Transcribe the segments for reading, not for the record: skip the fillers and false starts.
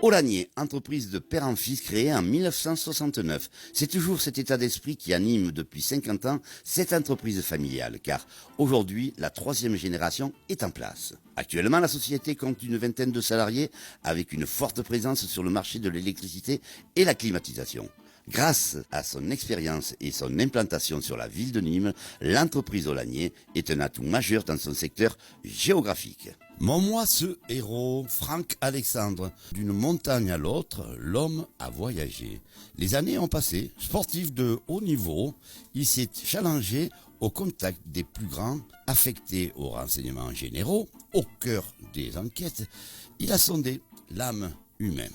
Olagnier, entreprise de père en fils créée en 1969. C'est toujours cet état d'esprit qui anime depuis 50 ans cette entreprise familiale, car aujourd'hui, la 3e génération est en place. Actuellement, la société compte une vingtaine de salariés avec une forte présence sur le marché de l'électricité et la climatisation. Grâce à son expérience et son implantation sur la ville de Nîmes, l'entreprise Olagnier est un atout majeur dans son secteur géographique. Mon moisseux héros, Franck Alexandre, d'une montagne à l'autre, l'homme a voyagé. Les années ont passé, sportif de haut niveau, il s'est challengé au contact des plus grands, affecté aux renseignements généraux, au cœur des enquêtes. Il a sondé l'âme humaine.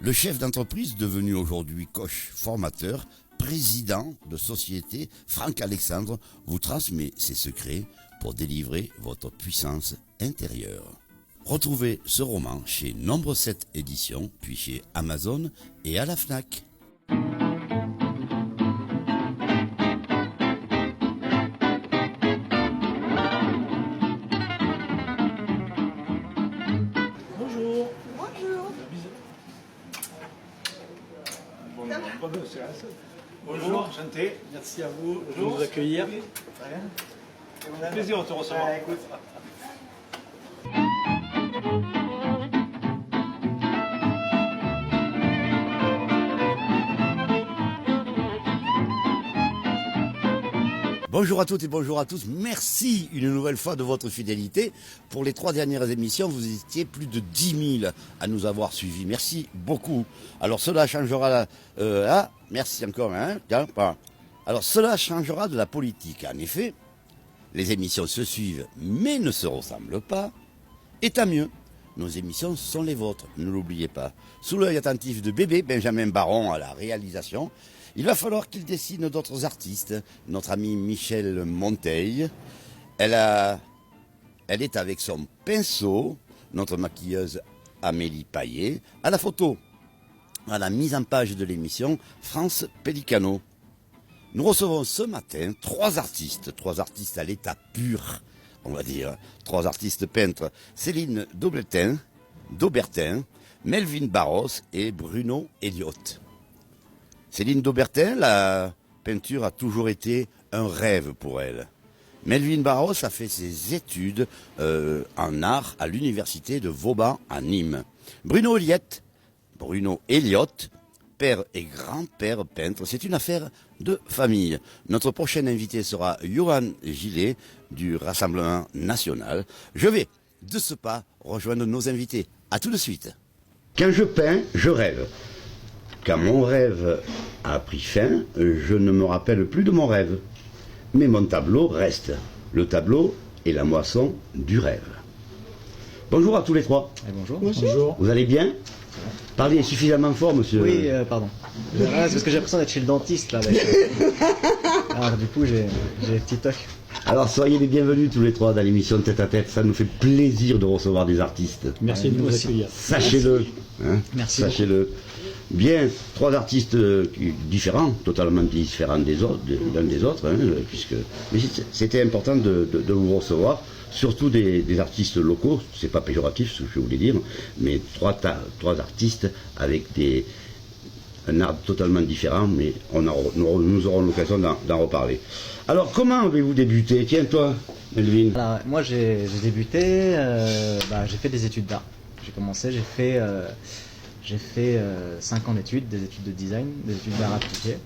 Le chef d'entreprise, devenu aujourd'hui coach formateur, président de société, Franck Alexandre, vous transmet ses secrets pour délivrer votre puissance intérieure. Retrouvez ce roman chez Nombre 7 Éditions, puis chez Amazon et à la Fnac. Bonjour. Bonjour. Bonjour, enchanté. Merci à vous de nous accueillir. C'est un plaisir de te recevoir. Bonjour à toutes et bonjour à tous. Merci une nouvelle fois de votre fidélité. Pour les 3 dernières émissions, vous étiez plus de 10 000 à nous avoir suivis. Merci beaucoup. Alors cela changera... merci encore. Alors cela changera de la politique. En effet, les émissions se suivent mais ne se ressemblent pas. Et tant mieux. Nos émissions sont les vôtres, ne l'oubliez pas. Sous l'œil attentif de bébé Benjamin Baron à la réalisation, il va falloir qu'il dessine d'autres artistes. Notre ami Michel Monteil, elle est avec son pinceau, notre maquilleuse Amélie Paillet, à la photo, à la mise en page de l'émission, France Pellicano. Nous recevons ce matin 3 artistes à l'état pur, on va dire, 3 artistes peintres, Céline Daubertin, Melvin Barros et Bruno Elliott. Céline Daubertin, la peinture a toujours été un rêve pour elle. Melvin Barros a fait ses études en art à l'université de Vauban à Nîmes. Bruno Elliott, père et grand-père peintre, c'est une affaire de famille. Notre prochain invité sera Johan Gillet du Rassemblement National. Je vais, de ce pas, rejoindre nos invités. À tout de suite. Quand je peins, je rêve. Quand mon rêve a pris fin, je ne me rappelle plus de mon rêve. Mais mon tableau reste. Le tableau est la moisson du rêve. Bonjour à tous les 3. Bonjour. Bonjour. Vous allez bien? Parlez suffisamment fort, monsieur. Oui, pardon. C'est parce que j'ai l'impression d'être chez le dentiste là. Alors du coup, j'ai des petits tocs. Alors soyez les bienvenus tous les 3 dans l'émission Tête à Tête. Ça nous fait plaisir de recevoir des artistes. Merci de nous accueillir. Sachez-le. Merci. Sachez-le. Bien, 3 artistes différents, totalement différents des autres, l'un des autres, puisque mais c'était important de vous recevoir, surtout des artistes locaux. C'est pas péjoratif ce que je voulais dire, mais 3 artistes avec un art totalement différent, mais nous aurons l'occasion d'en reparler. Alors, comment avez-vous débuté? Tiens, toi, Melvin. Alors, moi, j'ai débuté, j'ai fait des études d'art. J'ai commencé, j'ai fait 5 ans d'études, des études de design, des études d'art appliqué.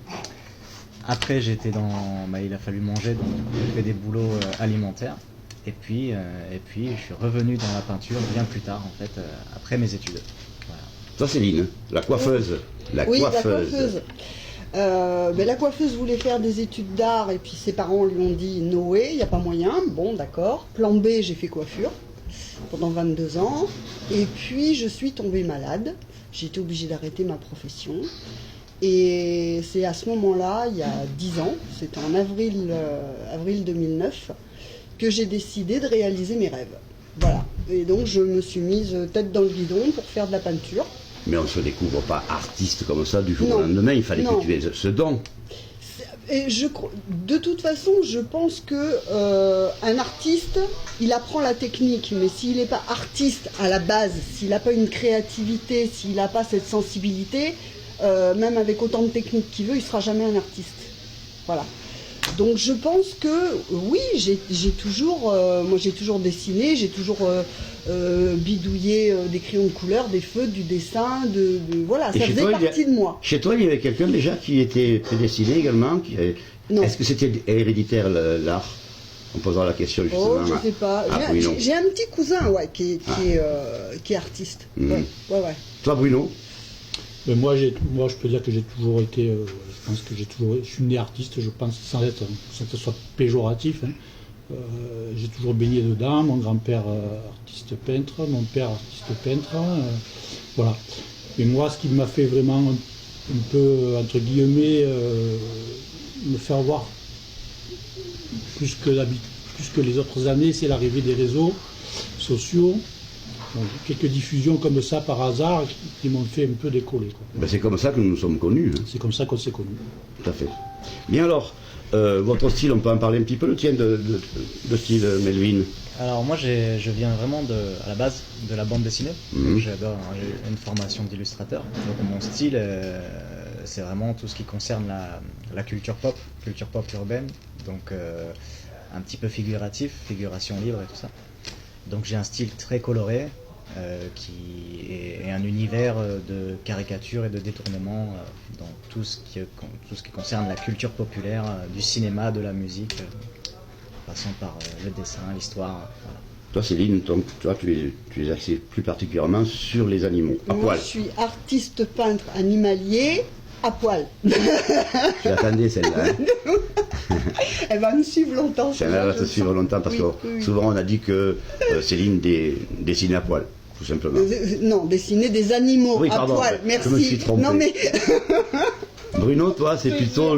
Après, il a fallu manger, donc j'ai fait des boulots alimentaires. Et puis, je suis revenu dans la peinture bien plus tard, en fait, après mes études. Voilà. Toi, Céline, la coiffeuse. La coiffeuse. La coiffeuse voulait faire des études d'art et puis ses parents lui ont dit Noé, il n'y a pas moyen. Bon, d'accord. Plan B, j'ai fait coiffure pendant 22 ans. Et puis, je suis tombée malade. J'ai été obligée d'arrêter ma profession. Et c'est à ce moment-là, il y a 10 ans, c'était en avril 2009, que j'ai décidé de réaliser mes rêves. Voilà. Et donc, je me suis mise tête dans le guidon pour faire de la peinture. Mais on ne se découvre pas artiste comme ça du jour au lendemain, il fallait que tu aies ce don. Et de toute façon, je pense que un artiste, il apprend la technique, mais s'il n'est pas artiste à la base, s'il n'a pas une créativité, s'il n'a pas cette sensibilité, même avec autant de technique qu'il veut, il ne sera jamais un artiste. Voilà. Donc je pense que oui, j'ai toujours dessiné, j'ai toujours bidouillé des crayons de couleur, des feutres, du dessin, voilà, Et ça faisait partie de moi. Chez toi, il y avait quelqu'un déjà qui était prédestiné également Non. Est-ce que c'était héréditaire l'art? On posera la question justement. Oh, je sais pas. Bruno. J'ai un petit cousin, ouais, qui est artiste. Ouais. Toi, Bruno? Mais moi, je peux dire que j'ai toujours été, je pense que je suis né artiste, je pense, sans que ce soit péjoratif. Hein. J'ai toujours baigné dedans, mon grand-père artiste peintre, mon père artiste peintre, voilà. Mais moi, ce qui m'a fait vraiment un peu, entre guillemets, me faire voir plus que les autres années, c'est l'arrivée des réseaux sociaux. Donc, quelques diffusions comme ça par hasard qui m'ont fait un peu décoller. Ben, c'est comme ça que nous nous sommes connus. Hein. C'est comme ça qu'on s'est connus. Tout à fait. Bien alors, votre style, on peut en parler un petit peu, le tien de style, Melvin? Alors moi je viens vraiment à la base de la bande dessinée. J'ai une formation d'illustrateur. Donc mon style c'est vraiment tout ce qui concerne la culture pop urbaine. Donc un petit peu figuratif, figuration libre et tout ça. Donc j'ai un style très coloré et un univers de caricature et de détournement dans tout ce qui concerne la culture populaire, du cinéma, de la musique, passant par le dessin, l'histoire. Voilà. Toi, Céline, toi, tu es axée plus particulièrement sur les animaux, à Moi, poil. je suis artiste peintre animalier à poil. Tu l'attendais celle-là. Hein. Elle va me suivre longtemps. Celle-là va te suivre longtemps parce que souvent on a dit que Céline dessinait à poil, tout simplement. Non, dessiner des animaux Oui, à pardon, poil. Merci. je me suis trompé. Non mais Bruno, toi, c'est plutôt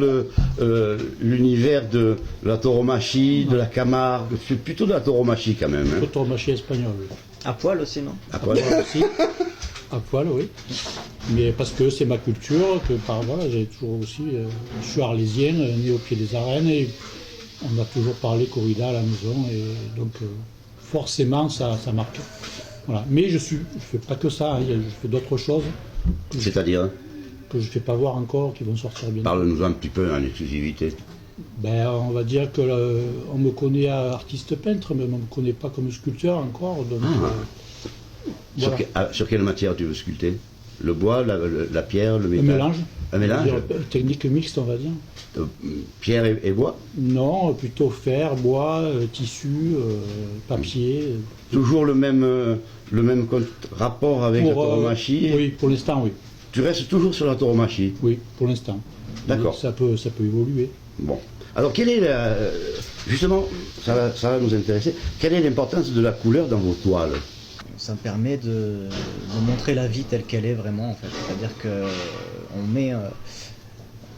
l'univers de la tauromachie, de la Camargue, c'est plutôt de la tauromachie quand même. Hein. Tauromachie espagnole. Oui. À poil aussi, non? À poil. Aussi. À poil, oui. Mais parce que c'est ma culture, que voilà, j'ai toujours aussi. Je suis arlésien, né au pied des arènes, et on a toujours parlé corrida à la maison, et donc forcément ça marque. Voilà. Mais je fais pas que ça, hein, je fais d'autres choses. C'est-à-dire? Que je ne fais pas voir encore, qui vont sortir bientôt. Parle-nous un petit peu en exclusivité. Ben, on va dire que on me connaît artiste peintre, mais on ne me connaît pas comme sculpteur encore. Donc, voilà. Sur quelle matière tu veux sculpter? Le bois, la pierre, le métal? Un mélange. Un mélange? Technique mixte, on va dire. Pierre et bois? Non, plutôt fer, bois, tissu, papier. Toujours le même rapport avec la tauromachie? Oui, pour l'instant, oui. Tu restes toujours sur la tauromachie? Oui, pour l'instant. D'accord. Ça peut évoluer. Bon. Alors, quelle est justement, ça va nous intéresser, quelle est l'importance de la couleur dans vos toiles? Ça me permet de montrer la vie telle qu'elle est vraiment, en fait. C'est-à-dire que on met...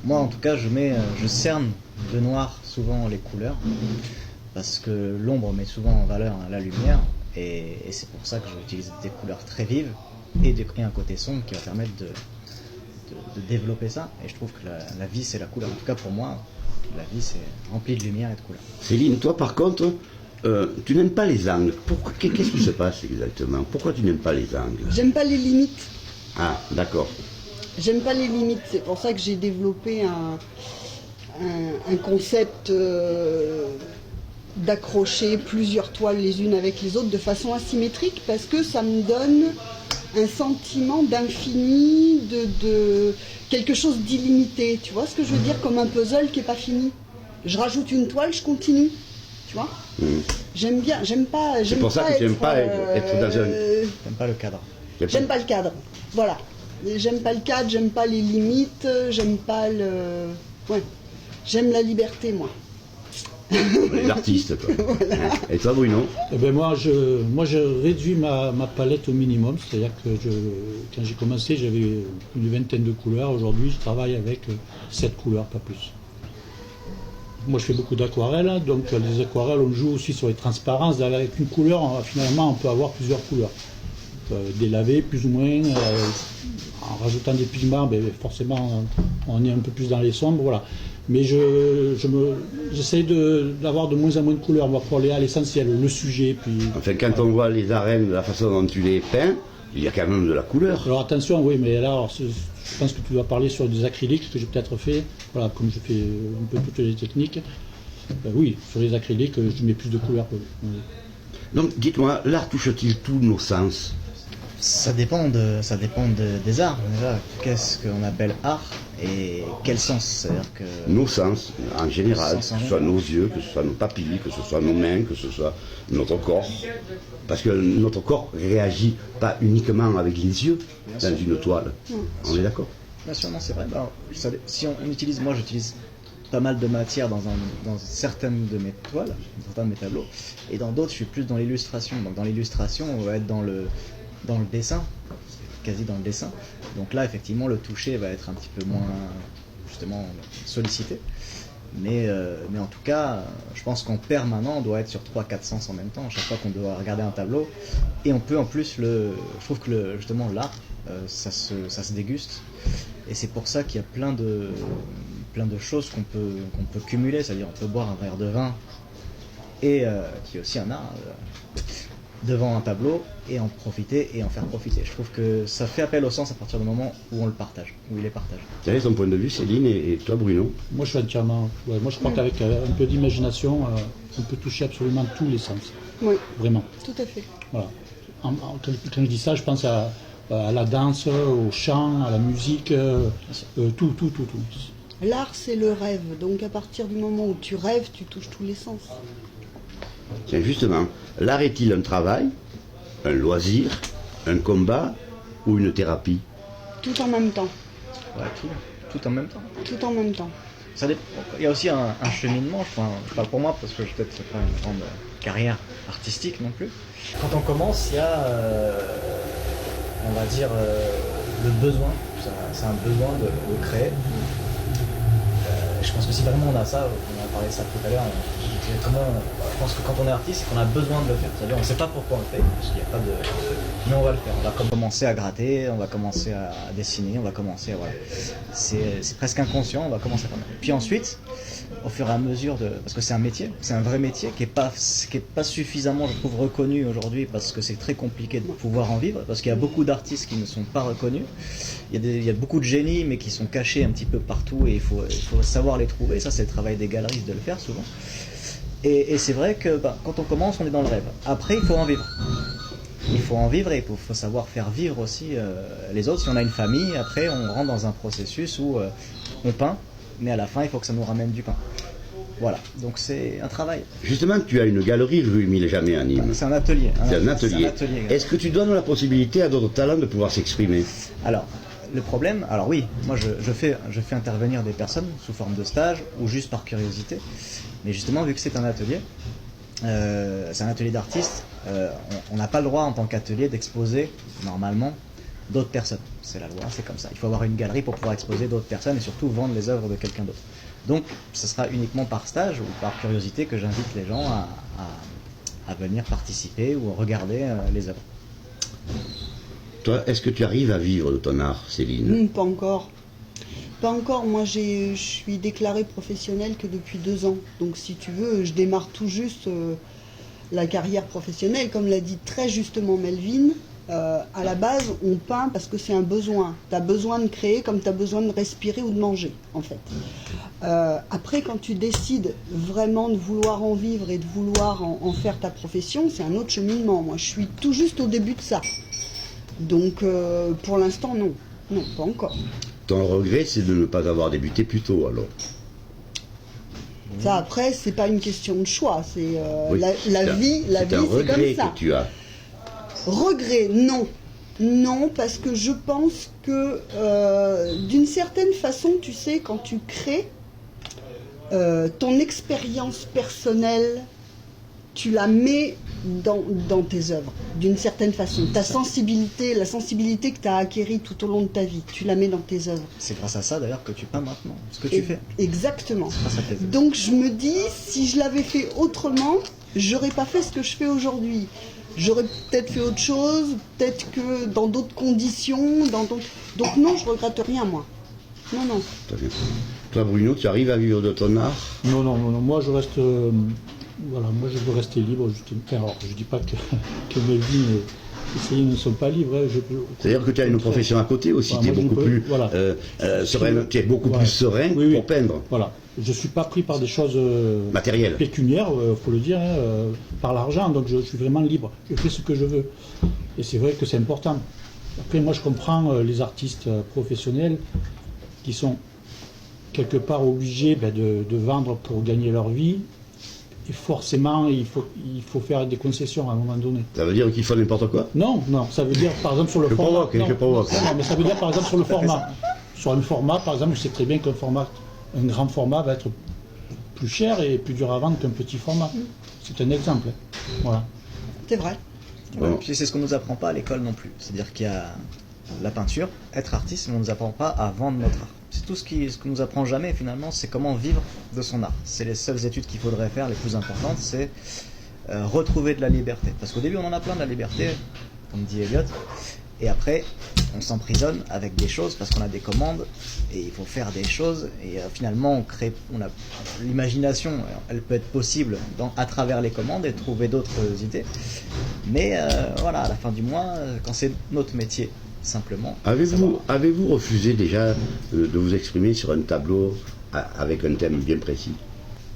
moi, en tout cas, je cerne de noir souvent les couleurs, parce que l'ombre met souvent en valeur la lumière, et c'est pour ça que j'utilise des couleurs très vives, et un côté sombre qui va permettre de développer ça. Et je trouve que la vie, c'est la couleur. En tout cas, pour moi, la vie, c'est rempli de lumière et de couleurs. Céline, toi, par contre, tu n'aimes pas les angles. Qu'est-ce qui se passe exactement? Pourquoi tu n'aimes pas les angles? j'aime pas les limites. Ah, d'accord. J'aime pas les limites. C'est pour ça que j'ai développé un concept d'accrocher plusieurs toiles les unes avec les autres de façon asymétrique, parce que ça me donne un sentiment d'infini, de quelque chose d'illimité. Tu vois ce que je veux dire? Comme un puzzle qui n'est pas fini. Je rajoute une toile, je continue. Tu vois? J'aime bien, j'aime pas. C'est pour ça que tu n'aimes pas être dans un. J'aime pas le cadre. J'aime pas le cadre. Voilà. J'aime pas le cadre, j'aime pas les limites, j'aime pas le. Ouais. J'aime la liberté, moi. Les artistes, quoi. Voilà. Et toi, Bruno? Eh ben moi, je réduis ma palette au minimum. C'est-à-dire que quand j'ai commencé, j'avais une vingtaine de couleurs. Aujourd'hui, je travaille avec 7 couleurs, pas plus. Moi, je fais beaucoup d'aquarelles. Donc, les aquarelles, on joue aussi sur les transparences. Avec une couleur, finalement, on peut avoir plusieurs couleurs. délavé plus ou moins. En rajoutant des pigments, ben, forcément on est un peu plus dans les sombres, voilà. Mais j'essaie d'avoir de moins en moins de couleurs, pour aller à l'essentiel, le sujet. Puis, Enfin, quand on voit les arènes, la façon dont tu les peins, il y a quand même de la couleur. Alors attention, oui, mais là, je pense que tu dois parler sur des acryliques que j'ai peut-être fait, voilà, comme je fais un peu toutes les techniques. Oui, sur les acryliques, je mets plus de couleurs. Oui. Donc, dites-moi, l'art touche-t-il tous nos sens? Ça dépend des arts. Déjà, qu'est-ce qu'on appelle art et quel sens? C'est-à-dire que Nos sens, en général, Sens en que ce soit nos yeux, que ce soit nos papilles, que ce soit nos mains, que ce soit notre corps. Parce que notre corps réagit pas uniquement avec les yeux Bien dans sûr. une toile. On est d'accord? bien sûr, non, c'est vrai. Bah, si on utilise, moi j'utilise pas mal de matière dans certaines de mes toiles, dans certains de mes tableaux, et dans d'autres je suis plus dans l'illustration. Donc dans l'illustration, on va être dans le dessin, quasi dans le dessin. Donc là, effectivement, le toucher va être un petit peu moins, justement, sollicité. Mais en tout cas, je pense qu'en permanent, on doit être sur 3-4 sens en même temps, chaque fois qu'on doit regarder un tableau. Et on peut en plus, je trouve que justement l'art, ça se déguste. Et c'est pour ça qu'il y a plein de choses qu'on peut cumuler. C'est-à-dire on peut boire un verre de vin, et qui est aussi un art, devant un tableau, et en profiter et en faire profiter. Je trouve que ça fait appel au sens à partir du moment où on le partage, où il est partagé. Quel est ton point de vue, Céline, et toi, Bruno? Moi, je suis entièrement. Ouais, moi, je crois qu'avec un peu d'imagination, on peut toucher absolument tous les sens. Oui, Vraiment. tout à fait. Voilà. Quand je dis ça, je pense à la danse, au chant, à la musique, tout. L'art, c'est le rêve. Donc à partir du moment où tu rêves, tu touches tous les sens. Tiens, justement, l'art est-il un travail, un loisir, un combat ou une thérapie? Tout en même temps. Ouais, tout en même temps. Tout en même temps. Ça dépend. Il y a aussi un cheminement, je parle pour moi parce que je peut-être c'est pas une grande carrière artistique non plus. Quand on commence, il y a, on va dire, le besoin. C'est un besoin de créer. Je pense que si vraiment on a ça, on a parlé de ça tout à l'heure, je pense que quand on est artiste, c'est qu'on a besoin de le faire. C'est-à-dire on ne sait pas pourquoi on le fait, parce qu'il n'y a pas de... Mais on va le faire. On va commencer à gratter, on va commencer à dessiner, on va commencer à... Voilà. C'est presque inconscient, on va commencer à faire. Puis ensuite, au fur et à mesure de... Parce que c'est un métier, c'est un vrai métier qui est pas suffisamment, je trouve, reconnu aujourd'hui, parce que c'est très compliqué de pouvoir en vivre, parce qu'il y a beaucoup d'artistes qui ne sont pas reconnus. Il y a beaucoup de génies, mais qui sont cachés un petit peu partout, et il faut savoir les trouver. Ça, c'est le travail des galeristes de le faire souvent. Et c'est vrai que quand on commence, on est dans le rêve. Après, il faut en vivre. Il faut en vivre, et il faut savoir faire vivre aussi les autres. Si on a une famille, après, on rentre dans un processus où on peint, mais à la fin, il faut que ça nous ramène du pain. Voilà, donc c'est un travail. Justement, tu as une galerie rue Émile Jamet à Nîmes. C'est un atelier. C'est un atelier. Est-ce que tu donnes la possibilité à d'autres talents de pouvoir s'exprimer? Alors, le problème, alors oui, moi je fais intervenir des personnes sous forme de stage ou juste par curiosité. Mais justement, vu que c'est un atelier d'artistes, on n'a pas le droit en tant qu'atelier d'exposer normalement d'autres personnes. C'est la loi, c'est comme ça. Il faut avoir une galerie pour pouvoir exposer d'autres personnes et surtout vendre les œuvres de quelqu'un d'autre. Donc, ce sera uniquement par stage ou par curiosité que j'invite les gens à venir participer ou regarder les œuvres. Toi, est-ce que tu arrives à vivre de ton art, Céline? Pas encore. Pas encore. Moi, je suis déclarée professionnelle que depuis 2 ans. Donc, si tu veux, je démarre tout juste la carrière professionnelle. Comme l'a dit très justement Melvin, à la base, on peint parce que c'est un besoin. Tu as besoin de créer comme tu as besoin de respirer ou de manger, en fait. Après, quand tu décides vraiment de vouloir en vivre et de vouloir en faire ta profession, c'est un autre cheminement. Moi, je suis tout juste au début de ça. Donc, pour l'instant, non. Non, pas encore. Ton regret, c'est de ne pas avoir débuté plus tôt, alors? Ça, après, c'est pas une question de choix. C'est Oui, la vie, c'est un c'est regret comme ça. que tu as. Regret, non. Non, parce que je pense que d'une certaine façon, tu sais, quand tu crées, ton expérience personnelle, tu la mets dans tes œuvres, d'une certaine façon. Ta sensibilité, la sensibilité que tu as acquérie tout au long de ta vie, tu la mets dans tes œuvres. C'est grâce à ça d'ailleurs que tu peins maintenant, ce que tu fais. Exactement. Grâce à tes œuvres. Donc je me dis, si je l'avais fait autrement, j'aurais pas fait ce que je fais aujourd'hui. J'aurais peut-être fait autre chose, peut-être que dans d'autres conditions, donc non, je regrette rien, moi. Non. Très bien. Toi, Bruno, tu arrives à vivre de ton art? Non, moi je reste. Voilà, moi je veux rester libre. Alors, je dis pas que mes vies essayées ne sont pas libres. C'est-à-dire que tu as une profession à côté aussi, voilà, tu es beaucoup plus serein, tu es beaucoup plus serein pour peindre. Voilà, je suis pas pris par des choses matérielles, pécuniaires, faut le dire, par l'argent, donc je suis vraiment libre. Je fais ce que je veux. Et c'est vrai que c'est important. Après, moi je comprends les artistes professionnels qui sont quelque part obligés de vendre pour gagner leur vie. Et forcément, il faut faire des concessions à un moment donné. Ça veut dire qu'il faut n'importe quoi? Non, ça veut dire par exemple sur le format. Je provoque. Non, mais ça veut dire par exemple sur le format. Sur un format, par exemple, je sais très bien un grand format va être plus cher et plus dur à vendre qu'un petit format. C'est un exemple. Voilà. C'est vrai. Ouais, puis c'est ce qu'on nous apprend pas à l'école non plus. C'est-à-dire qu'il y a la peinture, être artiste, mais on nous apprend pas à vendre notre art. C'est tout ce qu'on nous apprend jamais finalement, c'est comment vivre de son art. C'est les seules études qu'il faudrait faire, les plus importantes, c'est retrouver de la liberté. Parce qu'au début on en a plein de la liberté, comme dit Elliot, et après on s'emprisonne avec des choses parce qu'on a des commandes et il faut faire des choses et finalement on a l'imagination, elle peut être possible à travers les commandes et trouver d'autres idées. Mais voilà, à la fin du mois, quand c'est notre métier, simplement. Avez-vous refusé déjà de vous exprimer sur un tableau avec un thème bien précis?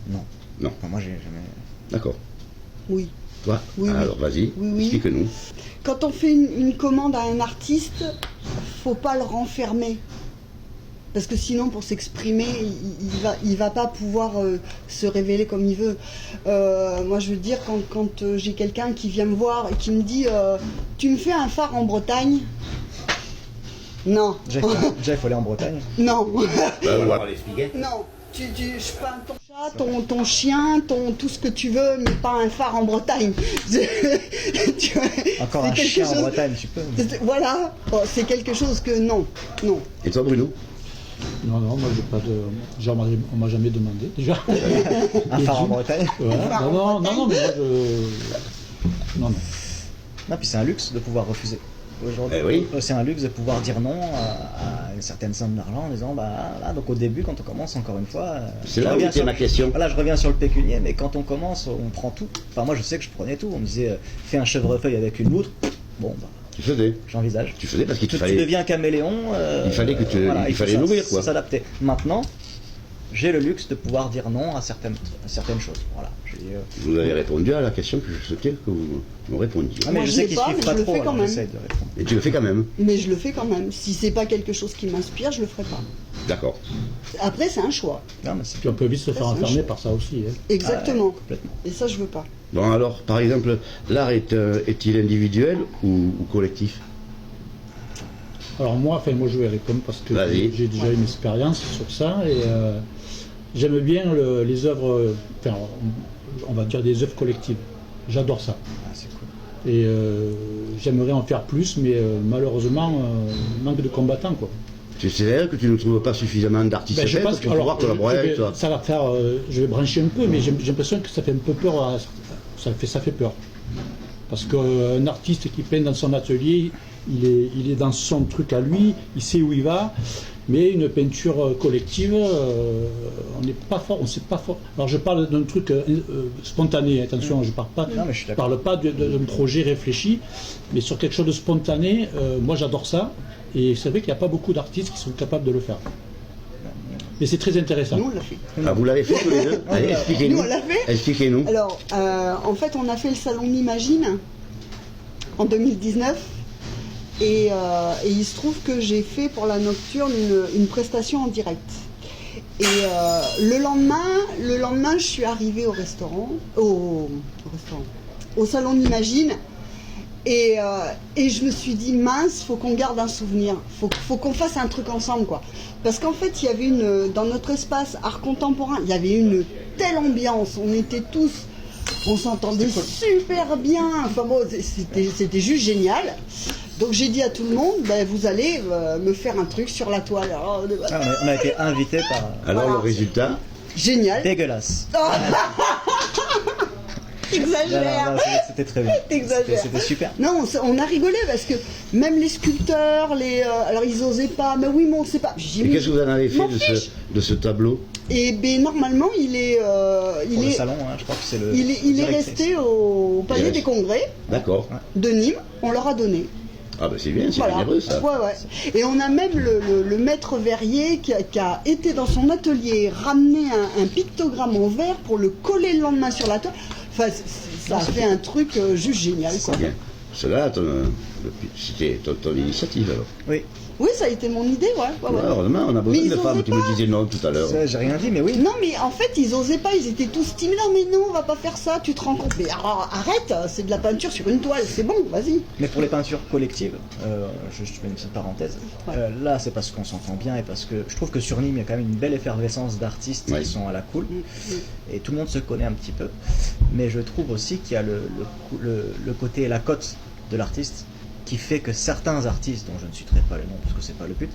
Non. Enfin, moi, j'ai jamais. D'accord. Oui. Toi? Oui, alors vas-y, oui. explique-nous. Quand on fait une commande à un artiste, faut pas le renfermer. Parce que sinon, pour s'exprimer, il va pas pouvoir se révéler comme il veut. Moi, je veux dire, quand j'ai quelqu'un qui vient me voir et qui me dit tu me fais un phare en Bretagne? Non. Déjà, il faut aller en Bretagne. Non. On va l'expliquer. Non. Je peins ton chat, ton chien, tout ce que tu veux, mais pas un phare en Bretagne. Encore un chien en Bretagne, tu peux. Voilà. C'est quelque chose que non. Et toi, Bruno? Non, moi j'ai pas de. Genre, on m'a jamais demandé déjà. Un phare en Bretagne? Ouais. Non, mais moi Non. Non, puis c'est un luxe de pouvoir refuser. Aujourd'hui, c'est un luxe de pouvoir dire non à une certaine somme d'argent en disant là, donc au début, quand on commence, encore une fois. C'est là où était ma question. Voilà, je reviens sur le pécunier, mais quand on commence, on prend tout. Enfin, moi je sais que je prenais tout. On me disait fais un chèvrefeuille avec une loutre. Bon, tu faisais. J'envisage. Tu faisais parce qu'il tu fallait. Tu deviens caméléon. Il fallait que il fallait nourrir quoi. S'adapter. Maintenant, j'ai le luxe de pouvoir dire non à certaines choses. Voilà. Vous avez répondu à la question que je souhaitais que vous me répondiez. Ah, mais moi, je sais qu'ils suivent pas trop, alors j'essaie de répondre. Et tu le fais quand même? Mais je le fais quand même. Si c'est pas quelque chose qui m'inspire, je le ferai pas. D'accord. Après, c'est un choix. Non, mais puis on peut vite se faire enfermer par ça aussi. Hein. Exactement. Complètement. Et ça, je veux pas. Bon alors, par exemple, l'art est-il individuel ou collectif? Alors moi je vais répondre parce que j'ai déjà une expérience sur ça et j'aime bien les œuvres, enfin on va dire des œuvres collectives. J'adore ça. Ah, c'est cool. Et j'aimerais en faire plus, mais malheureusement, manque de combattants quoi. C'est-à-dire que tu ne trouves pas suffisamment d'artistes pour pouvoir collaborer? Je vais brancher un peu, mais j'ai l'impression que ça fait un peu peur. Ça fait peur. Parce qu'un artiste qui peint dans son atelier, il est dans son truc à lui, il sait où il va, mais une peinture collective, on n'est pas fort, on sait pas fort. Alors je parle d'un truc spontané, attention, je parle pas d'un projet réfléchi, mais sur quelque chose de spontané, moi j'adore ça, et c'est vrai qu'il n'y a pas beaucoup d'artistes qui sont capables de le faire. Mais c'est très intéressant. Nous, on l'a fait. Ah, vous l'avez fait tous les deux? Allez, expliquez-nous. Nous, on l'a fait. Expliquez-nous. Alors, en fait, on a fait le salon Imagine en 2019. Et il se trouve que j'ai fait pour la Nocturne une prestation en direct. Et le lendemain, je suis arrivée au salon Imagine. Et je me suis dit, mince, faut qu'on garde un souvenir, faut qu'on fasse un truc ensemble, quoi. Parce qu'en fait, il y avait dans notre espace art contemporain, il y avait une telle ambiance, on s'entendait super bien, enfin bon, c'était juste génial. Donc j'ai dit à tout le monde, vous allez me faire un truc sur la toile. Alors, on a été invités par... Alors le résultat? Génial. Dégueulasse. T'exagères. Non, c'était très bien. T'exagères. C'était super. Non, on a rigolé parce que même les sculpteurs, alors ils osaient pas, mais oui, mais on sait pas. J'ai dit, Et mais qu'est-ce que vous en avez fait m'en de fiche. ce tableau? Et ben normalement, il est, Pour le salon, hein, je crois que c'est le. il est directrice. resté au Palais des Congrès D'accord. de Nîmes. On leur a donné. Ah ben c'est bien, c'est Voilà. généreux ça. Ouais, ouais. Et on a même le maître verrier qui a été dans son atelier ramener un pictogramme en verre pour le coller le lendemain sur la toile. Enfin, ça a fait un truc juste génial. Quoi. C'est bien. Cela, c'était ton initiative alors. Oui, Oui, ça a été mon idée, ouais. Ouais, heureusement, on a besoin Mais de ils femmes, osaient tu me pas. disais non tout à l'heure. ça, j'ai rien dit, mais oui. Non, mais en fait, ils osaient pas, ils étaient tous timides. Non, mais non, on va pas faire ça, tu te rends compte. Mais alors, arrête, c'est de la peinture sur une toile, c'est bon, vas-y. Mais pour les peintures collectives, je fais une petite parenthèse. Ouais. Là, c'est parce qu'on s'entend bien et parce que je trouve que sur Nîmes, il y a quand même une belle effervescence d'artistes Ouais. qui sont à la cool. Et tout le monde se connaît un petit peu. Mais je trouve aussi qu'il y a le côté et la cote de l'artiste qui fait que certains artistes, dont je ne citerai pas les noms parce que c'est pas le but,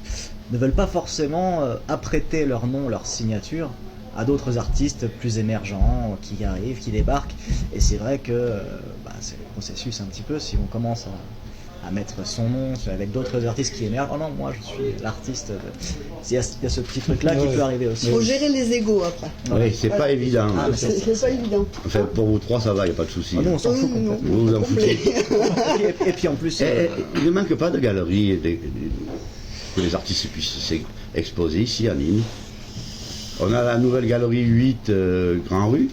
ne veulent pas forcément apprêter leur nom, leur signature à d'autres artistes plus émergents qui arrivent, qui débarquent. Et c'est vrai que c'est le processus un petit peu, si on commence à mettre son nom avec d'autres artistes qui émergent. Oh non, moi je suis l'artiste. Il y a ce petit truc-là qui peut arriver aussi. Il faut gérer les égos après. Oui, c'est pas évident. Ah, mais C'est pas évident. Enfin, pour vous trois, ça va, il n'y a pas de souci. Ah, nous, on s'en fout Oui, non. complètement. Vous vous en Complet. foutez. Et puis en plus, Il ne manque pas de galeries que les artistes puissent s'exposer ici à Nîmes. On a la nouvelle galerie 8 Grand Rue.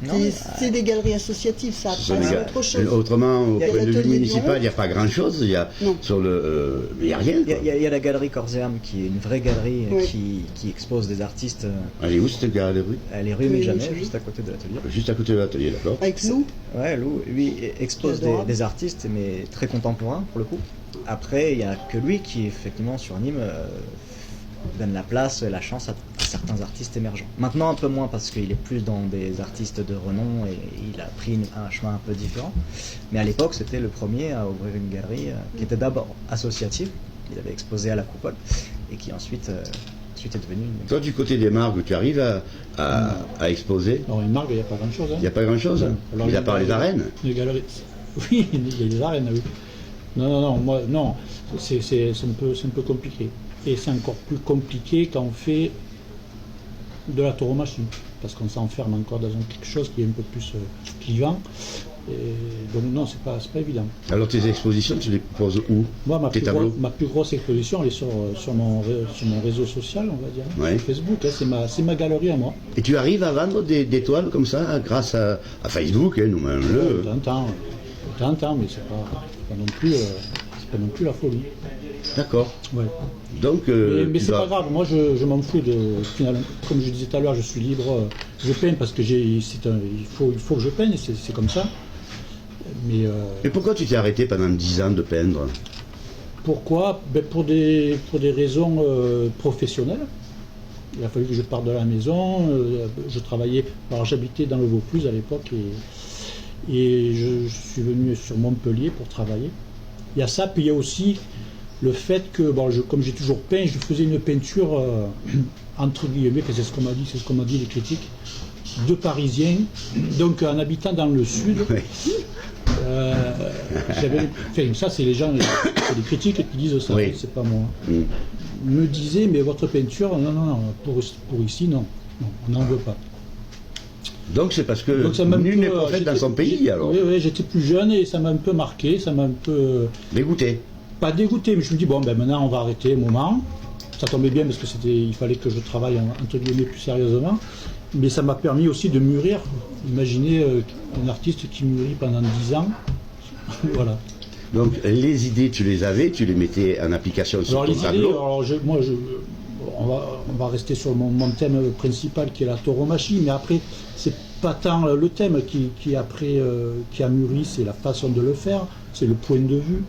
non, mais, C'est des galeries associatives, ça, Ce sont après, des c'est ga- autre chose. Autrement, au Il y a point de vue l'atelier municipal, Lyon. il n'y a pas grand-chose. Il y a Non. sur le, il y a rien. il y a la galerie Corps et Âme qui est une vraie galerie Oui. qui expose des artistes. Elle est où cette galerie? Elle est rue Oui, Méjamet, oui. juste à côté de l'atelier. Juste à côté de l'atelier, d'accord. Avec Lou. Ouais, Lou, lui expose C'est adorable. des artistes, mais très contemporains pour le coup. Après, il n'y a que lui qui, effectivement, sur Nîmes, donne la place et la chance à certains artistes émergents. Maintenant, un peu moins parce qu'il est plus dans des artistes de renom et il a pris un chemin un peu différent. Mais à l'époque, c'était le premier à ouvrir une galerie qui était d'abord associative. Il avait exposé à la Coupole et qui ensuite est devenu une. Toi, du côté des marques, tu arrives à exposer? Alors, une marque, il n'y a pas grand-chose. Hein. Il n'y a pas grand-chose. Alors, Mis à part les arènes. Les galeries. Oui, il y a des arènes, oui. Non, moi, non, c'est un peu compliqué. Et c'est encore plus compliqué quand on fait de la tauromachie, parce qu'on s'enferme encore dans quelque chose qui est un peu plus clivant. Et donc non, c'est pas évident. Alors, tes expositions, tu les proposes où? Moi, Tes tableaux? ma plus grosse exposition, elle est sur mon réseau social, on va dire, Ouais. sur Facebook. Hein, c'est ma galerie à moi. Et tu arrives à vendre des toiles comme ça grâce à Facebook, hein, nous-mêmes. T'entends, mais c'est pas non plus la folie. D'accord. Ouais. Donc, Mais tu c'est vas- pas grave, moi je m'en fous finalement, comme je disais tout à l'heure, je suis libre, je peins parce que il faut que je peigne, c'est comme ça. Mais Et pourquoi tu t'es arrêté pendant 10 ans de peindre? pourquoi? Pour des raisons professionnelles. Il a fallu que je parte de la maison, je travaillais, alors j'habitais dans le Vaucluse à l'époque et je suis venu sur Montpellier pour travailler. Il y a ça, puis il y a aussi le fait que, comme j'ai toujours peint, je faisais une peinture, entre guillemets, que c'est ce qu'on m'a dit les critiques, de Parisiens. Donc en habitant dans le sud, Ouais. ça c'est les gens, c'est les critiques qui disent ça, Oui. c'est pas moi. Mm. Me disaient, mais votre peinture, non, pour ici, non, on n'en veut pas. Donc c'est parce que Donc ça m'a un nul peu, n'est prophète dans son pays, alors. Oui, j'étais plus jeune et ça m'a un peu marqué, ça m'a un peu... Dégoûté. Pas dégoûté, mais je me dis, maintenant on va arrêter un moment. Ça tombait bien parce que il fallait que je travaille entre guillemets plus sérieusement. Mais ça m'a permis aussi de mûrir. Imaginez un artiste qui mûrit pendant 10 ans. Voilà. Donc les idées, tu les avais, tu les mettais en application sur Alors ton les idées, tableau. on va rester sur mon thème principal qui est la tauromachie, mais après c'est pas tant le thème qui a mûri, c'est la façon de le faire, c'est le point de vue.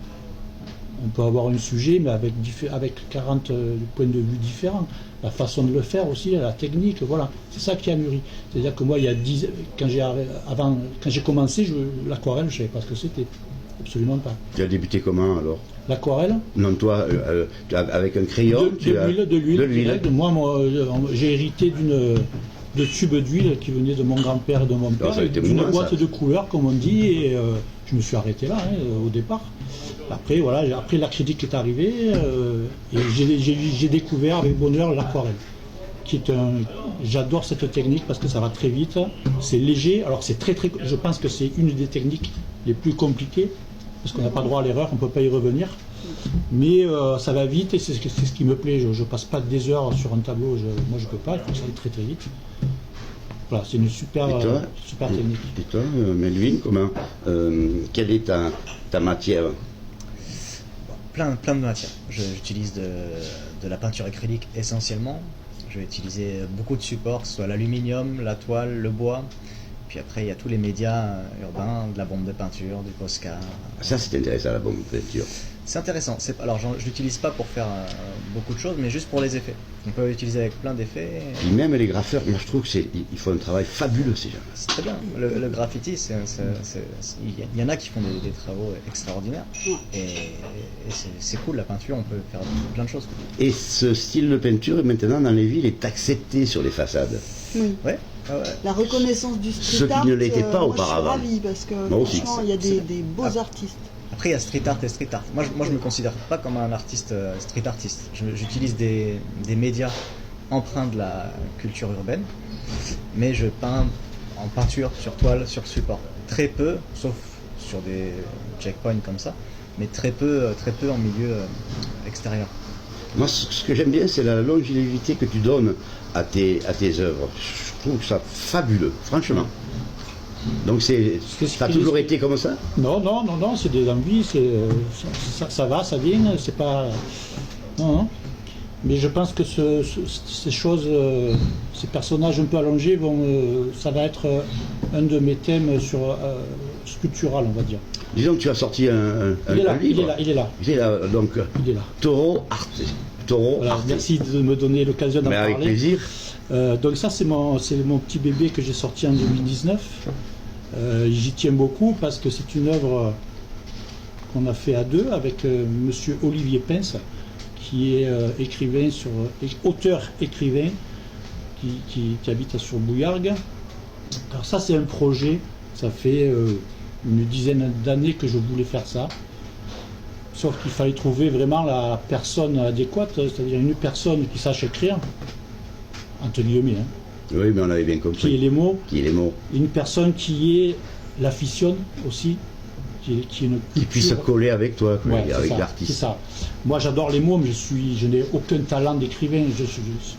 On peut avoir un sujet, mais avec 40 points de vue différents. La façon de le faire aussi, la technique, voilà. C'est ça qui a mûri. C'est-à-dire que moi, il y a 10, quand j'ai commencé, l'aquarelle, je ne savais pas ce que c'était. Absolument pas. Tu as débuté comment alors? L'aquarelle, Non, toi, avec un crayon, de l'huile. Direct. Moi, j'ai hérité de tubes d'huile qui venaient de mon grand-père et de mon père, ça a été d'une moins, boîte ça. de couleurs, comme on dit, et je me suis arrêté là, au départ. Après, voilà, après l'acrylique est arrivé, et j'ai découvert avec bonheur l'aquarelle. J'adore cette technique parce que ça va très vite, c'est léger, alors c'est très, je pense que c'est une des techniques les plus compliquées, parce qu'on n'a pas droit à l'erreur, on ne peut pas y revenir. Mais ça va vite et c'est ce qui me plaît. Je passe pas des heures sur un tableau, moi je peux pas, il faut que ça aille très très vite. Voilà, c'est une super technique. Et toi, Melvin, quelle est ta matière? Plein de matières. J'utilise de la peinture acrylique essentiellement. Je vais utiliser beaucoup de supports, que ce soit l'aluminium, la toile, le bois. Puis après, il y a tous les médias urbains, de la bombe de peinture, du Posca. Ça, c'est intéressant, la bombe de peinture. C'est intéressant. Alors, je l'utilise pas pour faire beaucoup de choses, mais juste pour les effets. On peut l'utiliser avec plein d'effets. Puis même les graffeurs, moi je trouve qu'ils font un travail fabuleux, ces gens. C'est très bien. Le graffiti, il y en a qui font des travaux extraordinaires. Et c'est cool, la peinture, on peut faire plein de choses. Et ce style de peinture, maintenant, dans les villes, est accepté sur les façades. Oui. Ouais. La reconnaissance du street Ce qui art, ne l'était pas moi, auparavant. Je suis ravie parce que Moi aussi. franchement, il y a des beaux artistes. Après, il y a street art et street art. Moi, je me considère pas comme un artiste street artiste. J'utilise des médias empreints de la culture urbaine, mais je peins en peinture, sur toile, sur support. Très peu, sauf sur des checkpoints comme ça, mais très peu en milieu extérieur. Moi, ce que j'aime bien, c'est la longévité que tu donnes à tes œuvres. Je trouve ça fabuleux, franchement. Donc, ça a toujours été comme ça? Non, c'est des envies, ça va, ça vient, c'est pas... Non. Mais je pense que ces choses, ces personnages un peu allongés, ça va être un de mes thèmes sculptural, on va dire. Disons que tu as sorti un livre. Il est là. Il est là, donc, Il est là. Taureau Arte. Voilà, merci de me donner l'occasion d'en parler. Avec plaisir. Donc ça, c'est mon petit bébé que j'ai sorti en 2019. J'y tiens beaucoup parce que c'est une œuvre qu'on a fait à deux avec monsieur Olivier Pince, qui est auteur-écrivain qui habite sur Bouillargues. Alors ça, c'est un projet, ça fait une dizaine d'années que je voulais faire ça. Sauf qu'il fallait trouver vraiment la personne adéquate, c'est-à-dire une personne qui sache écrire, entre guillemets, hein. Oui, mais on avait bien compris. Qui est les mots. Une personne qui l'afficionne aussi, qui puisse coller avec toi, avec l'artiste. C'est ça. Moi, j'adore les mots, mais je n'ai aucun talent d'écrivain. C'est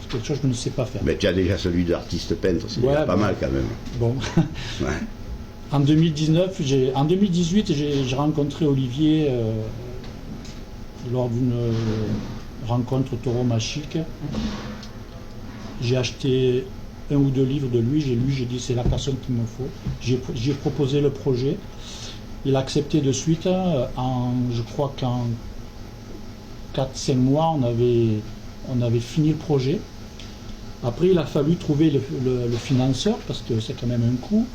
quelque chose que je ne sais pas faire. Mais tu as déjà celui d'artiste peintre, c'est pas mal quand même. Bon. Ouais. En 2018, j'ai rencontré Olivier lors d'une rencontre tauromachique. J'ai acheté 1 ou 2 livres de lui, j'ai dit c'est la personne qu'il me faut. J'ai proposé le projet. Il a accepté de suite. Je crois qu'en 4-5 mois, on avait fini le projet. Après, il a fallu trouver le financeur, parce que c'est quand même un coût.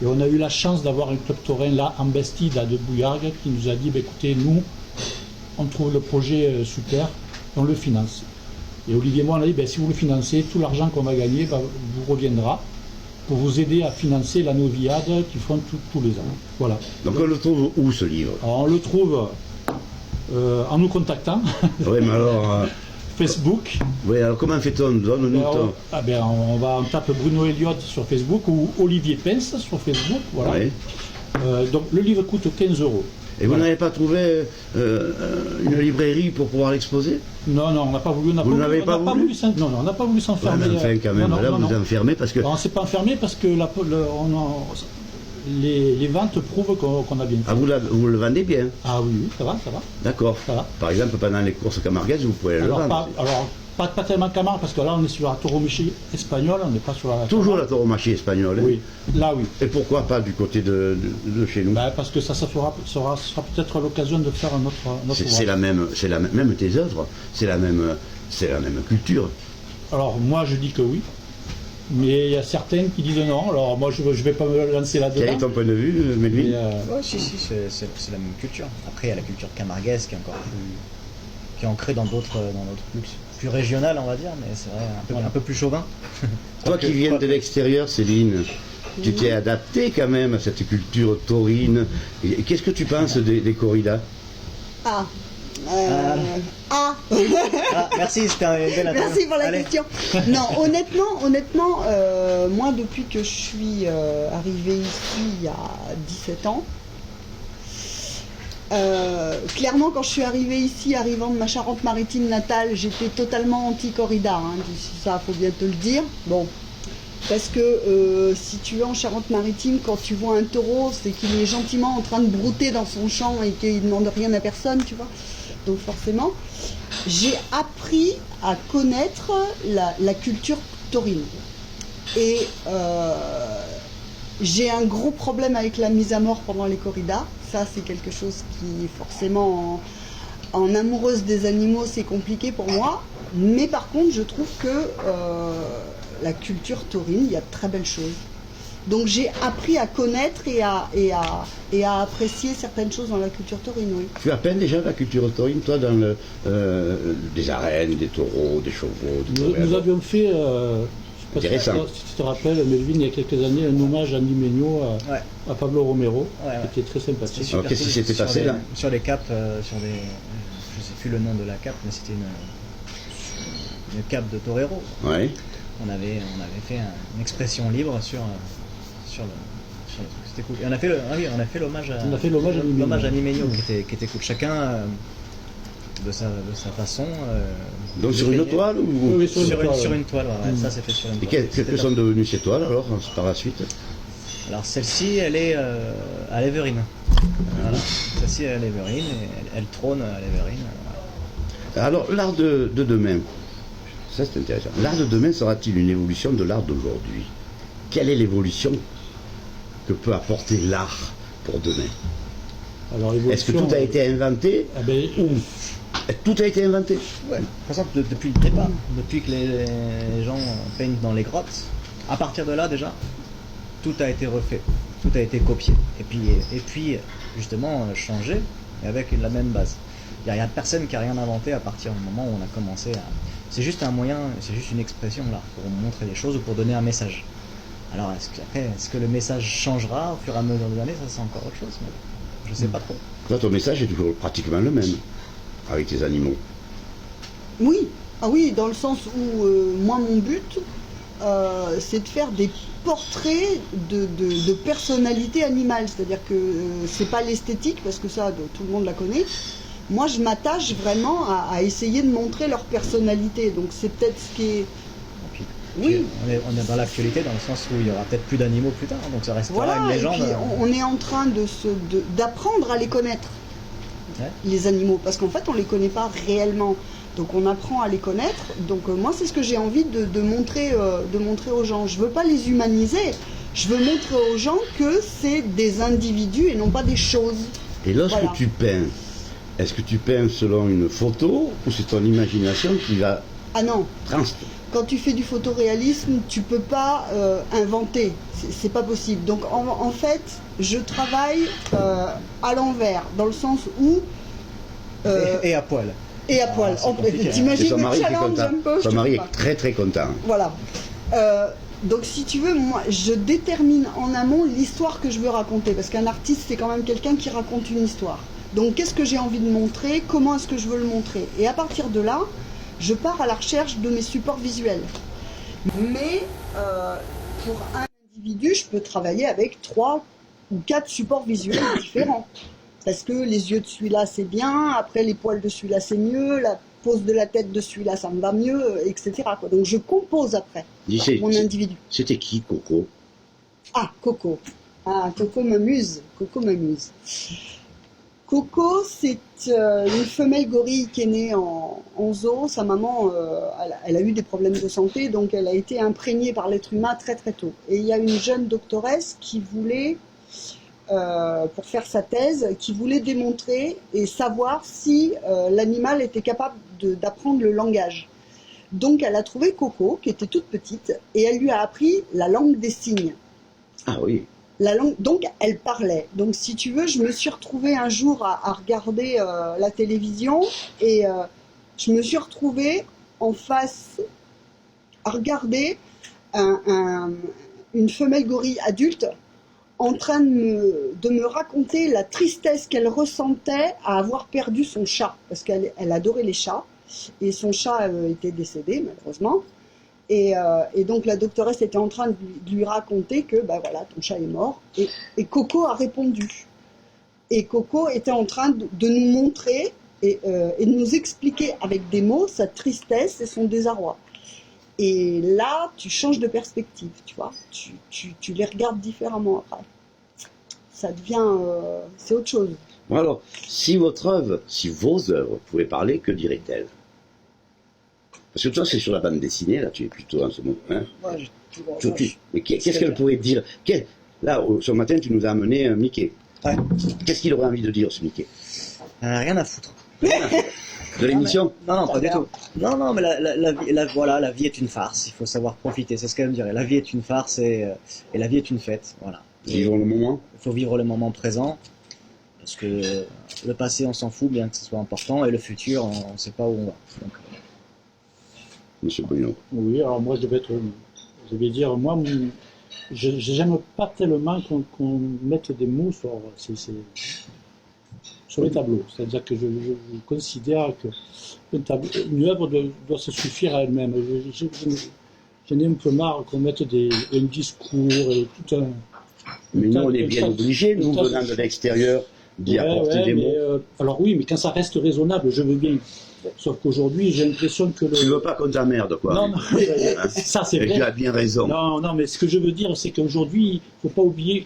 Et on a eu la chance d'avoir un club taurin là, en Bastide, à de Bouillargues, qui nous a dit écoutez, nous, on trouve le projet super, on le finance. Et Olivier et moi, on a dit si vous le financez, tout l'argent qu'on va gagner vous reviendra pour vous aider à financer la Noviade qu'ils font tous les ans. Voilà. Donc on le trouve où, ce livre? Alors, on le trouve en nous contactant. Oui, mais alors... Facebook. Oui, alors comment fait-on? Donne-nous ton... on tape Bruno Elliott sur Facebook ou Olivier Pince sur Facebook. Voilà. Oui. Donc le livre coûte 15 €. Et vous n'avez pas trouvé une librairie pour pouvoir l'exposer? Non, on n'a pas voulu. Vous n'avez pas voulu? Non, on n'a pas voulu s'enfermer. Ouais, enfin, quand même, là, vous enfermez parce que... On ne s'est pas enfermé parce que les ventes prouvent qu'on a bien fait. Ah, vous le vendez bien? Ah oui, ça va. D'accord. Par exemple, pendant les courses camarguaises, vous pouvez le vendre. Pas tellement Camargue, parce que là on est sur la tauromachie espagnole, on n'est pas sur la... Toujours la tauromachie espagnole? Oui, là oui. Et pourquoi pas du côté de chez nous? Parce que ça sera peut-être l'occasion de faire un autre c'est la même, même tes œuvres, c'est la même culture. Alors moi je dis que oui, mais il y a certains qui disent non, alors moi je ne vais pas me lancer là-dedans. Quel est ton point de vue, Melvin? Si, c'est la même culture. Après il y a la culture camarguaise qui est encore plus... qui est ancrée dans d'autres luxe. plus régional, on va dire, mais c'est vrai, un peu plus chauvin. Toi qui viens de l'extérieur, Céline, tu t'es adapté quand même à cette culture taurine. Et qu'est-ce que tu penses des corridas? Ah. Merci, c'était une belle interview. Merci pour la Allez. question. Non, honnêtement, moi depuis que je suis arrivée ici il y a 17 ans, clairement quand je suis arrivée ici, arrivant de ma Charente-Maritime natale, j'étais totalement anti-corrida, hein, ça faut bien te le dire. Bon, parce que si tu es en Charente-Maritime, quand tu vois un taureau, c'est qu'il est gentiment en train de brouter dans son champ et qu'il ne demande rien à personne, tu vois. Donc forcément, j'ai appris à connaître la culture taurine. Et j'ai un gros problème avec la mise à mort pendant les corridas. Ça, c'est quelque chose qui, forcément, en amoureuse des animaux, c'est compliqué pour moi. Mais par contre, je trouve que la culture taurine, il y a de très belles choses. Donc j'ai appris à connaître et à apprécier certaines choses dans la culture taurine, oui. Tu appelles déjà la culture taurine, toi, dans des arènes, des taureaux, des chevaux, Nous avions fait, je sais pas Intéressant. si tu te rappelles, Melvin, il y a quelques années, un hommage à Nimeño, à Pablo Romero, qui était très sympathique. Alors, qu'est-ce qui s'était passé là? Sur les capes, je ne sais plus le nom de la cape, mais c'était une cape de torero. Ouais. On avait fait une expression libre sur le truc, c'était cool. Et on a fait l'hommage à Nimeño qui était cool. Chacun de sa façon. Donc sur une toile ou... Oui, sur une toile, ouais, ça c'est fait sur une Et toile. quelles que sont devenues ces toiles alors, par la suite? Alors celle-ci, elle est à l'Everine. Voilà. Celle-ci est à l'Everine et elle trône à l'Everine. Alors l'art de demain, ça c'est intéressant. L'art de demain sera-t-il une évolution de l'art d'aujourd'hui? Quelle est l'évolution que peut apporter l'art pour demain? Alors, Est-ce que tout a été inventé ou tout a été inventé? Ouais. Par exemple, depuis le départ, depuis que les gens peignent dans les grottes, à partir de là déjà, tout a été refait, tout a été copié. Et puis justement, changé, mais avec la même base. Il n'y a personne qui a rien inventé à partir du moment où on a commencé à... C'est juste un moyen, c'est juste une expression là, pour montrer les choses ou pour donner un message. Alors, est-ce que le message changera au fur et à mesure des années? Ça, c'est encore autre chose, mais je sais pas trop. Toi, ton message est toujours pratiquement le même avec tes animaux. Oui, ah oui, dans le sens où moi mon but, c'est de faire des portraits de personnalités animales. C'est-à-dire que c'est pas l'esthétique, parce que ça, tout le monde la connaît. Moi, je m'attache vraiment à essayer de montrer leur personnalité. Donc c'est peut-être ce qui est... Oui. On est dans l'actualité, dans le sens où il y aura peut-être plus d'animaux plus tard, donc ça restera une légende. Et puis on est en train d'apprendre à les connaître, les animaux, parce qu'en fait on les connaît pas réellement. Donc on apprend à les connaître. Donc moi c'est ce que j'ai envie de montrer aux gens. Je veux pas les humaniser. Je veux montrer aux gens que c'est des individus et non pas des choses. Et lorsque tu peins, est-ce que tu peins selon une photo ou c'est ton imagination qui va... Ah non. Transmettre. Quand tu fais du photoréalisme, tu peux pas inventer, c'est pas possible. Donc en fait, je travaille à l'envers, dans le sens où... et à poil. Et à poil. T'imagines le challenge un peu? Son mari est très très content. Voilà. Donc si tu veux, moi, je détermine en amont l'histoire que je veux raconter, parce qu'un artiste, c'est quand même quelqu'un qui raconte une histoire. Donc qu'est-ce que j'ai envie de montrer? Comment est-ce que je veux le montrer? Et à partir de là, je pars à la recherche de mes supports visuels. Mais pour un individu, je peux travailler avec 3 ou 4 supports visuels différents. Parce que les yeux de celui-là, c'est bien, après les poils de celui-là, c'est mieux, la pose de la tête de celui-là, ça me va mieux, etc. Donc je compose après mon individu. C'était qui, Coco? Ah, Coco. Ah, Coco m'amuse. Coco m'amuse. Coco, c'est une femelle gorille qui est née en zoo. Sa maman, elle a eu des problèmes de santé, donc elle a été imprégnée par l'être humain très très tôt. Et il y a une jeune doctoresse qui voulait, pour faire sa thèse, qui voulait démontrer et savoir si l'animal était capable d'apprendre le langage. Donc elle a trouvé Coco, qui était toute petite, et elle lui a appris la langue des signes. Ah oui. La langue, donc elle parlait. Donc si tu veux, je me suis retrouvée un jour à regarder la télévision et je me suis retrouvée en face à regarder une femelle gorille adulte en train de me raconter la tristesse qu'elle ressentait à avoir perdu son chat, parce qu'elle adorait les chats, et son chat était décédé malheureusement, et donc la doctoresse était en train de lui raconter que bah voilà, ton chat est mort, et Coco a répondu, et Coco était en train de nous montrer et de nous expliquer avec des mots sa tristesse et son désarroi. Et là, tu changes de perspective, tu vois. Tu les regardes différemment après. Ça devient... c'est autre chose. Bon alors, si vos œuvres pouvaient parler, que diraient-elles? Parce que toi, c'est sur la bande dessinée, là, tu es plutôt en ce moment. Hein? Ouais, Mais qu'est-ce qu'elle pourrait dire? Là, ce matin, tu nous as amené un Mickey. Ouais. Qu'est-ce qu'il aurait envie de dire, ce Mickey? Rien à foutre. De l'émission? Non, pas du tout. Non, mais la vie est une farce. Il faut savoir profiter. C'est ce qu'elle me dirait. La vie est une farce et la vie est une fête. Voilà. Vivre le moment? Il faut vivre le moment présent. Parce que le passé, on s'en fout, bien que ce soit important. Et le futur, on ne sait pas où on va. Donc, Monsieur Bruno. Oui, alors moi je vais dire, moi, j'aime pas tellement qu'on mette des mots sur les tableaux. C'est-à-dire que je considère que une œuvre doit se suffire à elle-même. J'en ai un peu marre qu'on mette un discours et tout un... Mais nous, on est bien obligés, nous, venant de l'extérieur, d'y apporter des mots. Alors oui, mais quand ça reste raisonnable, je veux bien. Sauf qu'aujourd'hui, j'ai l'impression que... Tu veux pas qu'on t'emmerde, quoi. Non, ça c'est vrai. Tu as bien raison. Non, mais ce que je veux dire, c'est qu'aujourd'hui, il ne faut pas oublier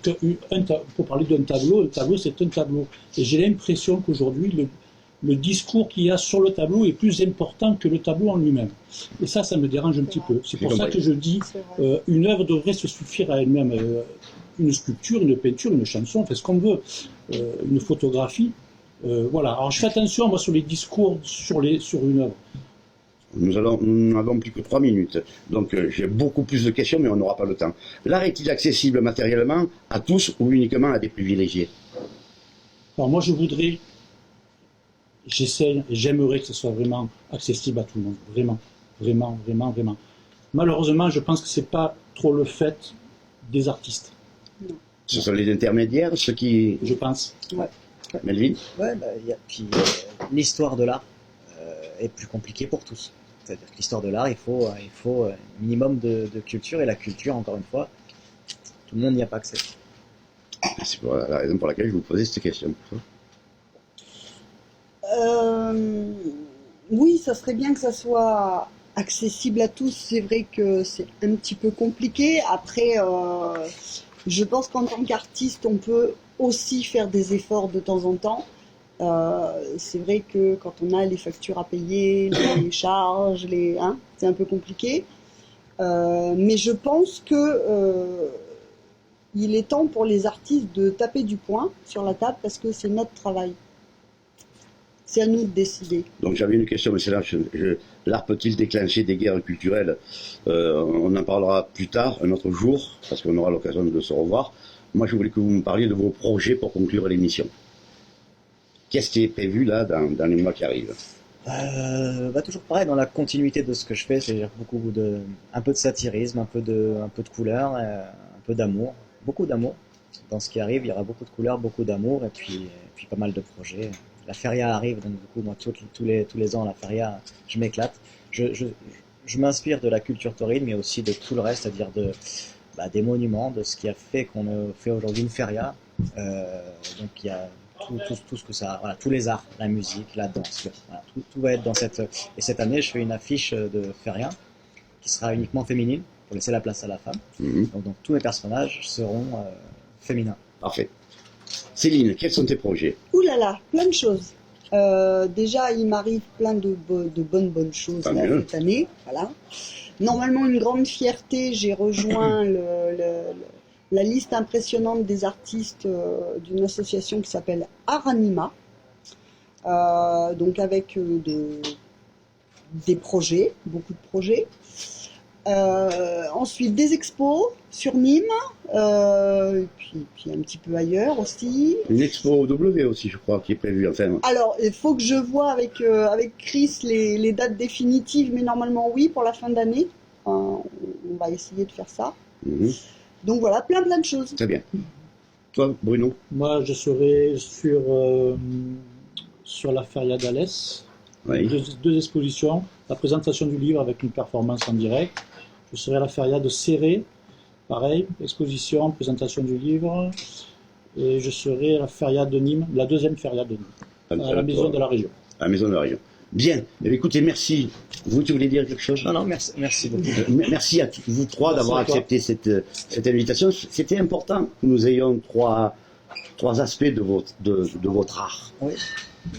pour parler d'un tableau, un tableau, c'est un tableau. Et j'ai l'impression qu'aujourd'hui, le discours qu'il y a sur le tableau est plus important que le tableau en lui-même. Et ça me dérange un petit peu. C'est pour ça que je dis, une œuvre devrait se suffire à elle-même. Une sculpture, une peinture, une chanson, on fait ce qu'on veut. Une photographie. Voilà. Alors je fais attention, moi, sur les discours sur une œuvre. Nous n'avons plus que 3 minutes. Donc j'ai beaucoup plus de questions, mais on n'aura pas le temps. L'art est-il accessible matériellement à tous ou uniquement à des privilégiés? Alors moi, j'essaie et j'aimerais que ce soit vraiment accessible à tout le monde. Vraiment, vraiment, vraiment, vraiment. Malheureusement, je pense que c'est pas trop le fait des artistes. Non. Ce sont les intermédiaires, ceux qui... Je pense. Ouais. Melvin? ouais, puis l'histoire de l'art est plus compliquée pour tous. C'est-à-dire que l'histoire de l'art, il faut un minimum de culture, et la culture, encore une fois, tout le monde n'y a pas accès. C'est la raison pour laquelle je vous posais cette question. Oui, ça serait bien que ça soit accessible à tous. C'est vrai que c'est un petit peu compliqué. Après, je pense qu'en tant qu'artiste, on peut aussi faire des efforts de temps en temps. C'est vrai que quand on a les factures à payer, les charges, c'est un peu compliqué. Mais je pense que il est temps pour les artistes de taper du poing sur la table, parce que c'est notre travail. C'est à nous de décider. Donc j'avais une question, mais c'est là, l'art peut-il déclencher des guerres culturelles? On en parlera plus tard, un autre jour, parce qu'on aura l'occasion de se revoir. Moi, je voulais que vous me parliez de vos projets pour conclure l'émission. Qu'est-ce qui est prévu là dans les mois qui arrivent? Toujours pareil, dans la continuité de ce que je fais, c'est-à-dire un peu de satirisme, un peu de couleur, un peu d'amour, beaucoup d'amour. Dans ce qui arrive, il y aura beaucoup de couleurs, beaucoup d'amour, et puis pas mal de projets. La feria arrive, donc du coup, moi, tous les ans, la feria, je m'éclate. Je m'inspire de la culture taurine, mais aussi de tout le reste, c'est-à-dire des monuments, de ce qui a fait qu'on fait aujourd'hui une feria. Donc il y a tout ce que ça, voilà, tous les arts, la musique, la danse, voilà, tout va être dans cette. Et cette année, je fais une affiche de feria qui sera uniquement féminine pour laisser la place à la femme. Donc tous mes personnages seront féminins. Parfait. Céline, quels sont tes projets? Ouh là là, plein de choses. Déjà, il m'arrive plein de bonnes choses là, cette année. Voilà. Normalement, une grande fierté, j'ai rejoint la liste impressionnante des artistes d'une association qui s'appelle Aranima. Donc avec des projets, beaucoup de projets. Ensuite, des expos sur Nîmes, et puis un petit peu ailleurs aussi. Une expo au W aussi, je crois, qui est prévue. Enfin, Alors, il faut que je vois avec Chris les dates définitives, mais normalement oui, pour la fin d'année. On va essayer de faire ça. Donc voilà, plein de choses. très bien. Toi, Bruno? Moi, je serai sur la Feria d'Alès. Oui. Deux expositions. La présentation du livre avec une performance en direct. Je serai à la Feria de Céré. Pareil, exposition, présentation du livre. Et je serai à la Feria de Nîmes, la deuxième Feria de Nîmes, à la Maison de la Région. À la Maison de la Région. Bien. Eh bien, écoutez, merci. Vous, tu voulais dire quelque chose? Non, merci beaucoup. Merci à vous trois d'avoir à toi. accepté cette invitation. C'était important que nous ayons trois aspects de votre art. Oui,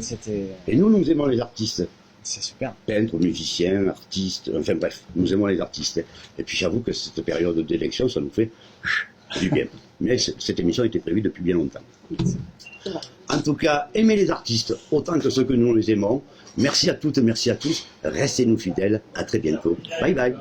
c'était... Et nous aimons les artistes. C'est super. Peintres, musiciens, artistes, enfin bref, nous aimons les artistes. Et puis j'avoue que cette période d'élection, ça nous fait du bien. Mais cette émission était prévue depuis bien longtemps. En tout cas, aimez les artistes autant que ceux que nous les aimons. Merci à toutes, merci à tous. Restez-nous fidèles. À très bientôt. Bye bye.